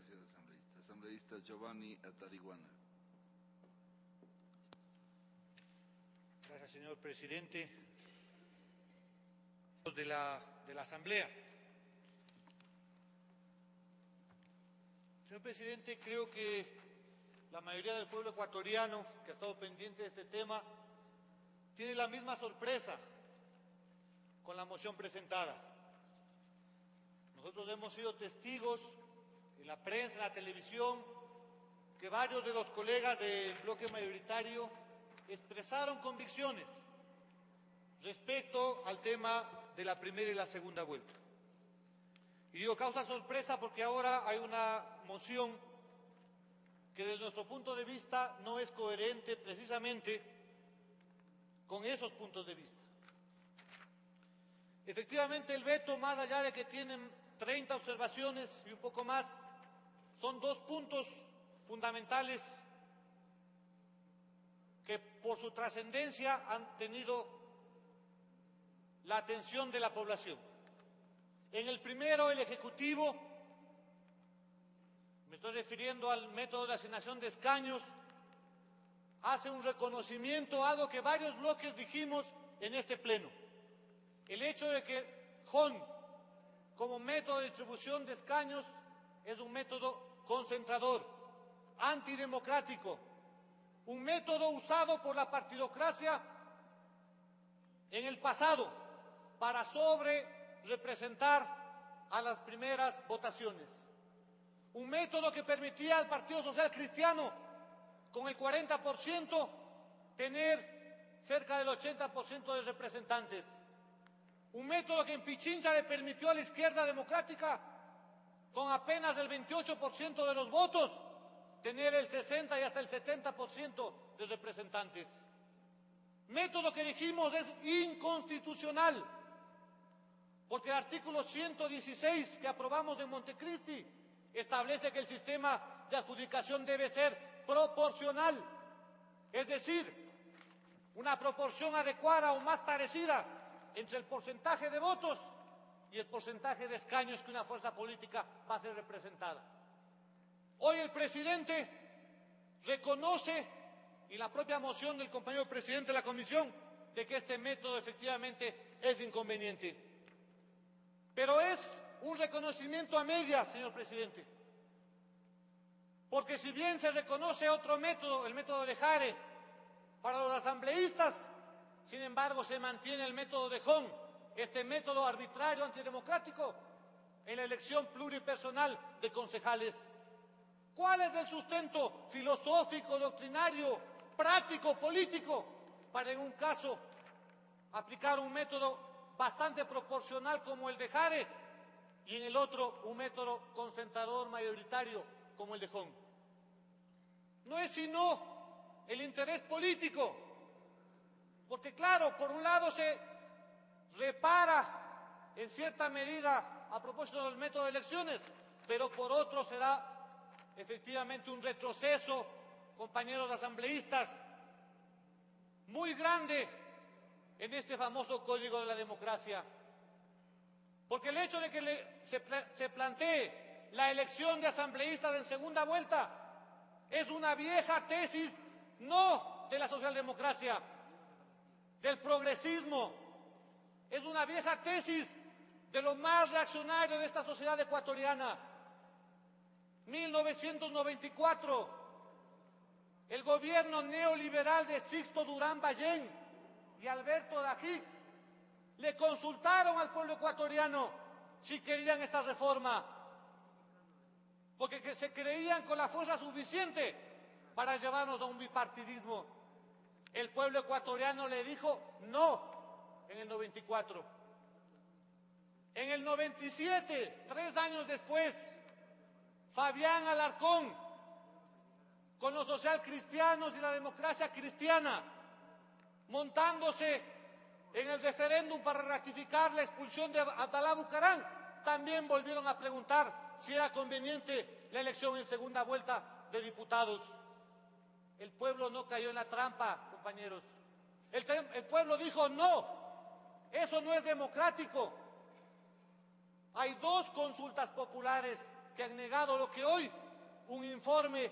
Gracias, asambleísta. Asambleísta Giovanni Atariguana. Gracias, señor presidente de la Asamblea. Señor presidente, creo que la mayoría del pueblo ecuatoriano que ha estado pendiente de este tema tiene la misma sorpresa con la moción presentada. Nosotros hemos sido testigos en la prensa, en la televisión, que varios de los colegas del bloque mayoritario expresaron convicciones respecto al tema de la primera y la segunda vuelta. Y digo, causa sorpresa porque ahora hay una moción que desde nuestro punto de vista no es coherente precisamente con esos puntos de vista. Efectivamente, el veto, más allá de que tienen 30 observaciones y un poco más, son dos puntos fundamentales que por su trascendencia han tenido la atención de la población. En el primero, el Ejecutivo, me estoy refiriendo al método de asignación de escaños, hace un reconocimiento, algo que varios bloques dijimos en este pleno. El hecho de que JON, como método de distribución de escaños, es un método concentrador, antidemocrático, un método usado por la partidocracia en el pasado para representar a las primeras votaciones. Un método que permitía al Partido Social Cristiano, con el 40%, tener cerca del 80% de representantes. Un método que en Pichincha le permitió a la izquierda democrática, con apenas el 28% de los votos, tener el 60 y hasta el 70% de representantes. Método que dijimos es inconstitucional, porque el artículo 116 que aprobamos en Montecristi establece que el sistema de adjudicación debe ser proporcional, es decir, una proporción adecuada o más parecida entre el porcentaje de votos y el porcentaje de escaños que una fuerza política va a ser representada. Hoy el presidente reconoce, y la propia moción del compañero presidente de la comisión, de que este método efectivamente es inconveniente. Pero es un reconocimiento a medias, señor presidente. Porque si bien se reconoce otro método, el método de Jare, para los asambleístas, sin embargo se mantiene el método de JON, este método arbitrario antidemocrático, en la elección pluripersonal de concejales. ¿Cuál es el sustento filosófico, doctrinario, práctico, político, para en un caso aplicar un método bastante proporcional como el de Jare y en el otro un método concentrador mayoritario como el de JON? No es sino el interés político, porque claro, por un lado se repara en cierta medida a propósito del método de elecciones, pero por otro será efectivamente un retroceso, compañeros asambleístas, muy grande en este famoso código de la democracia. Porque el hecho de que se plantee la elección de asambleístas en segunda vuelta es una vieja tesis, no de la socialdemocracia, del progresismo, es una vieja tesis de lo más reaccionario de esta sociedad ecuatoriana. 1994, el gobierno neoliberal de Sixto Durán Ballén y Alberto Dají le consultaron al pueblo ecuatoriano si querían esta reforma, porque se creían con la fuerza suficiente para llevarnos a un bipartidismo. El pueblo ecuatoriano le dijo no en el 94. En el 97, 3 años después, Fabián Alarcón, con los socialcristianos y la democracia cristiana, montándose en el referéndum para ratificar la expulsión de Abdalá Bucaram, también volvieron a preguntar si era conveniente la elección en segunda vuelta de diputados. El pueblo no cayó en la trampa, compañeros. El pueblo dijo no, eso no es democrático. Hay 2 consultas populares que han negado lo que hoy un informe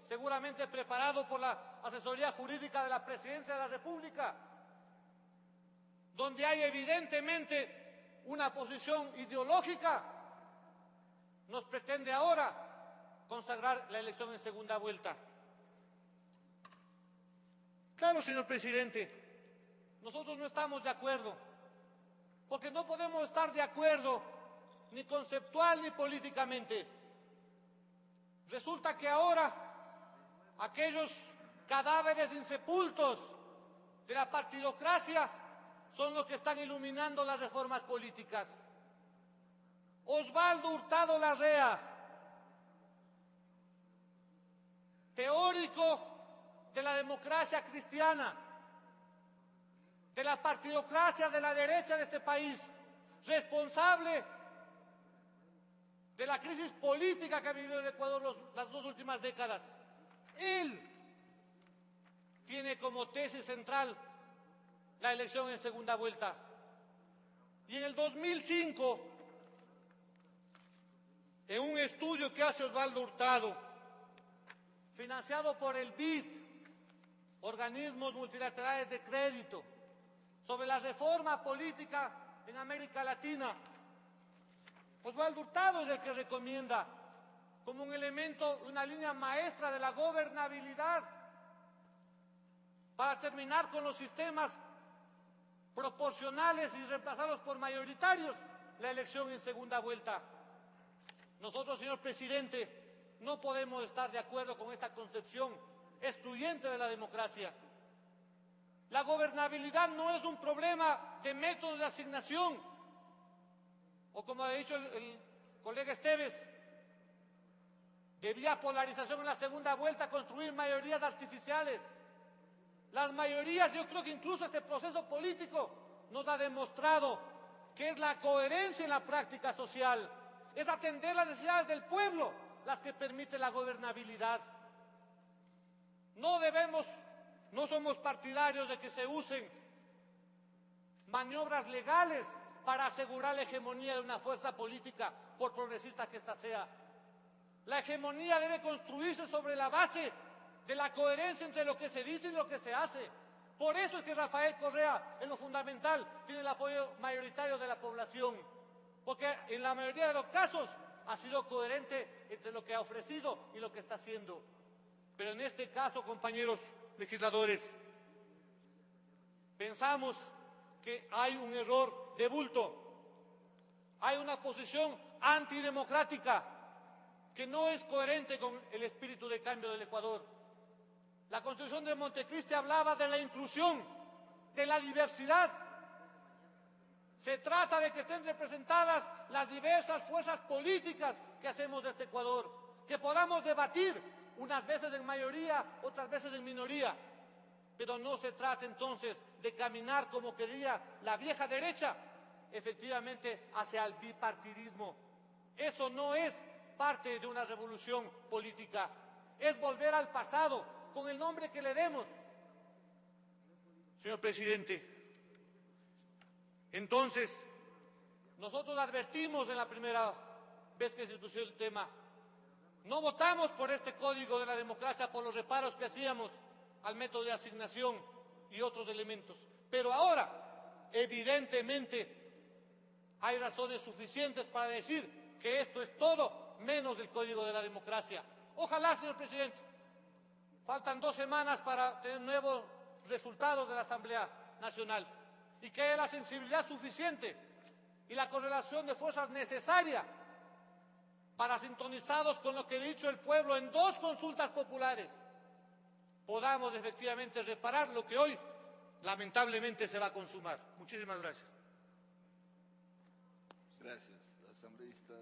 seguramente preparado por la asesoría jurídica de la Presidencia de la República, donde hay evidentemente una posición ideológica, nos pretende ahora consagrar la elección en segunda vuelta. Claro, señor presidente, nosotros no estamos de acuerdo, porque no podemos estar de acuerdo ni conceptual ni políticamente. Resulta que ahora aquellos cadáveres insepultos de la partidocracia son los que están iluminando las reformas políticas. Osvaldo Hurtado Larrea, teórico de la democracia cristiana, de la partidocracia de la derecha de este país, responsable de la crisis política que ha vivido el Ecuador las 2 últimas décadas. Él tiene como tesis central la elección en segunda vuelta. Y en el 2005, en un estudio que hace Osvaldo Hurtado, financiado por el BID, organismos multilaterales de crédito, sobre la reforma política en América Latina, Osvaldo Hurtado es el que recomienda como un elemento, una línea maestra de la gobernabilidad para terminar con los sistemas proporcionales y reemplazarlos por mayoritarios, la elección en segunda vuelta. Nosotros, señor presidente, no podemos estar de acuerdo con esta concepción excluyente de la democracia. La gobernabilidad no es un problema de métodos de asignación, o como ha dicho el colega Esteves, de vía polarización en la segunda vuelta, construir mayorías artificiales. Las mayorías, yo creo que incluso este proceso político nos ha demostrado que es la coherencia en la práctica social, es atender las necesidades del pueblo las que permiten la gobernabilidad. No somos partidarios de que se usen maniobras legales para asegurar la hegemonía de una fuerza política, por progresista que ésta sea. La hegemonía debe construirse sobre la base de la coherencia entre lo que se dice y lo que se hace. Por eso es que Rafael Correa, en lo fundamental, tiene el apoyo mayoritario de la población, porque en la mayoría de los casos ha sido coherente entre lo que ha ofrecido y lo que está haciendo. Pero en este caso, compañeros legisladores, pensamos que hay un error de bulto, hay una posición antidemocrática que no es coherente con el espíritu de cambio del Ecuador. La Constitución de Montecristi hablaba de la inclusión, de la diversidad. Se trata de que estén representadas las diversas fuerzas políticas que hacemos de este Ecuador, que podamos debatir, unas veces en mayoría, otras veces en minoría, pero no se trata entonces de caminar como quería la vieja derecha, efectivamente hacia el bipartidismo. Eso no es parte de una revolución política, es volver al pasado con el nombre que le demos. Señor presidente, entonces, nosotros advertimos en la primera vez que se discutió el tema, no votamos por este código de la democracia por los reparos que hacíamos al método de asignación y otros elementos. Pero ahora, evidentemente, hay razones suficientes para decir que esto es todo menos el código de la democracia. Ojalá, señor presidente, faltan 2 semanas para tener nuevos resultados de la Asamblea Nacional y que haya la sensibilidad suficiente y la correlación de fuerzas necesaria para, sintonizados con lo que ha dicho el pueblo en 2 consultas populares, podamos efectivamente reparar lo que hoy lamentablemente se va a consumar. Muchísimas gracias. Gracias. Asambleísta